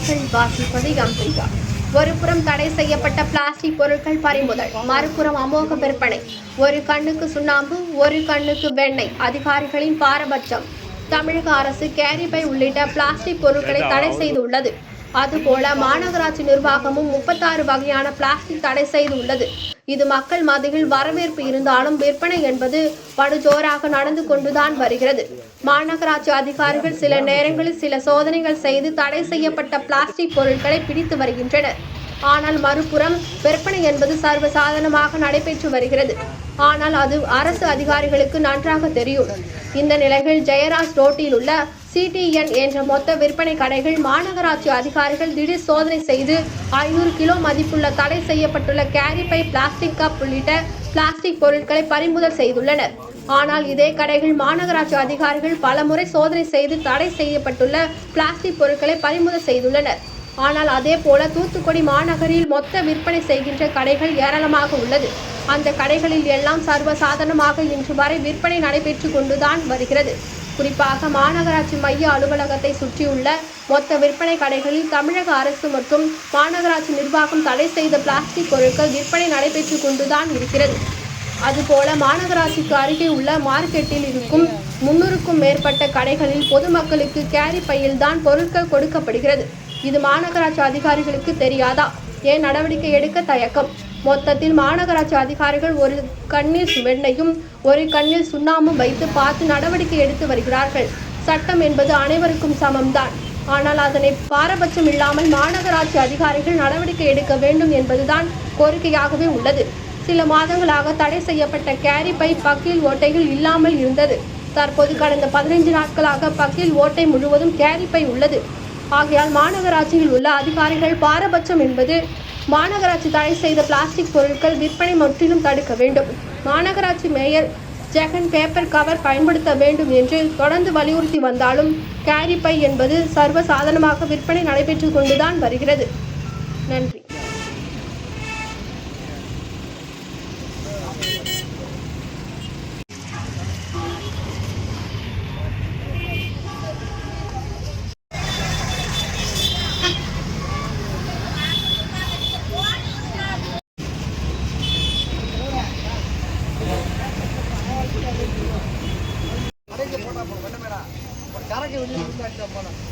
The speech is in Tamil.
செய்திகள் வாசிப்பது அம்பிகா. ஒருபுறம் தடை செய்யப்பட்ட பிளாஸ்டிக் பொருட்கள் பறிமுதல், மறுபுறம் அமோக விற்பனை. ஒரு கண்ணுக்கு சுண்ணாம்பு, ஒரு கண்ணுக்கு வெண்ணெய். அதிகாரிகளின் பாரபட்சம். தமிழக அரசு கேரி பை உள்ளிட்ட பிளாஸ்டிக் பொருட்களை தடை செய்துள்ளது. அதுபோல மாநகராட்சி நிர்வாகமும் 36 வகையான பிளாஸ்டிக் தடை செய்துள்ளது. இது மக்கள் மத்தியில் வரவேற்பு இருந்தாலும் விற்பனை என்பது படுஜோராக நடந்து கொண்டுதான் வருகிறது. மாநகராட்சி அதிகாரிகள் சில நேரங்களில் சில சோதனைகள் செய்து தடை செய்யப்பட்ட பிளாஸ்டிக் பொருட்களை பிடித்து வருகின்றனர். ஆனால் மறுபுறம் விற்பனை என்பது சர்வசாதாரணமாக நடைபெற்று வருகிறது. ஆனால் அது அரசு அதிகாரிகளுக்கு நன்றாக தெரியும். இந்த நிலையில் ஜெயராஜ் ரோட்டில் உள்ள CTN என்ற மொத்த விற்பனை கடைகள் மாநகராட்சி அதிகாரிகள் திடீர் சோதனை செய்து 500 கிலோ மதிப்புள்ள தடை செய்யப்பட்டுள்ள கேரி பை, பிளாஸ்டிக் கப் உள்ளிட்ட பிளாஸ்டிக் பொருட்களை பறிமுதல் செய்துள்ளனர். ஆனால் இதே கடைகள் மாநகராட்சி அதிகாரிகள் பலமுறை சோதனை செய்து தடை செய்யப்பட்டுள்ள பிளாஸ்டிக் பொருட்களை பறிமுதல் செய்துள்ளனர். ஆனால் அதே போல தூத்துக்குடி மாநகரில் மொத்த விற்பனை செய்கின்ற கடைகள் ஏராளமாக உள்ளது. அந்த கடைகளில் எல்லாம் சர்வசாதாரணமாக இன்று வரை விற்பனை நடைபெற்று கொண்டுதான் வருகிறது. குறிப்பாக மாநகராட்சி மைய அலுவலகத்தை சுற்றியுள்ள மொத்த விற்பனை கடைகளில் தமிழக அரசு மற்றும் மாநகராட்சி நிர்வாகம் தடை செய்த பிளாஸ்டிக் பொருட்கள் விற்பனை நடைபெற்று கொண்டுதான் இருக்கிறது. அதுபோல மாநகராட்சிக்கு அருகே உள்ள மார்க்கெட்டில் இருக்கும் 300க்கும் மேற்பட்ட கடைகளில் பொதுமக்களுக்கு கேரி பையில் தான் பொருட்கள் கொடுக்கப்படுகிறது. இது மாநகராட்சி அதிகாரிகளுக்கு தெரியாதா? ஏன் நடவடிக்கை எடுக்க தயக்கம்? மொத்தத்தில் மாநகராட்சி அதிகாரிகள் ஒரு கண்ணில் வெண்ணையும் ஒரு கண்ணில் சுண்ணாம்பும் வைத்து பார்த்து நடவடிக்கை எடுத்து வருகிறார்கள். சட்டம் என்பது அனைவருக்கும் சமம்தான். ஆனால் அதனை பாரபட்சம் இல்லாமல் மாநகராட்சி அதிகாரிகள் நடவடிக்கை எடுக்க வேண்டும் என்பதுதான் கோரிக்கையாகவே உள்ளது. சில மாதங்களாக தடை செய்யப்பட்ட கேரி பை பக்கில் ஓட்டைகள் இல்லாமல் இருந்தது. தற்போது கடந்த 15 நாட்களாக பக்கில் ஓட்டை முழுவதும் கேரி பை உள்ளது. ஆகையால் மாநகராட்சியில் உள்ள அதிகாரிகள் பாரபட்சம் என்பது மாநகராட்சி தடை செய்த பிளாஸ்டிக் பொருட்கள் விற்பனை முற்றிலும் தடுக்க வேண்டும். மாநகராட்சி மேயர் ஜெகன் பேப்பர் கவர் பயன்படுத்த வேண்டும் என்று தொடர்ந்து வலியுறுத்தி வந்தாலும் கேரி பை என்பது சர்வசாதாரணமாக விற்பனை நடைபெற்று கொண்டுதான் வருகிறது. நன்றி. கரைக்கு வெளியே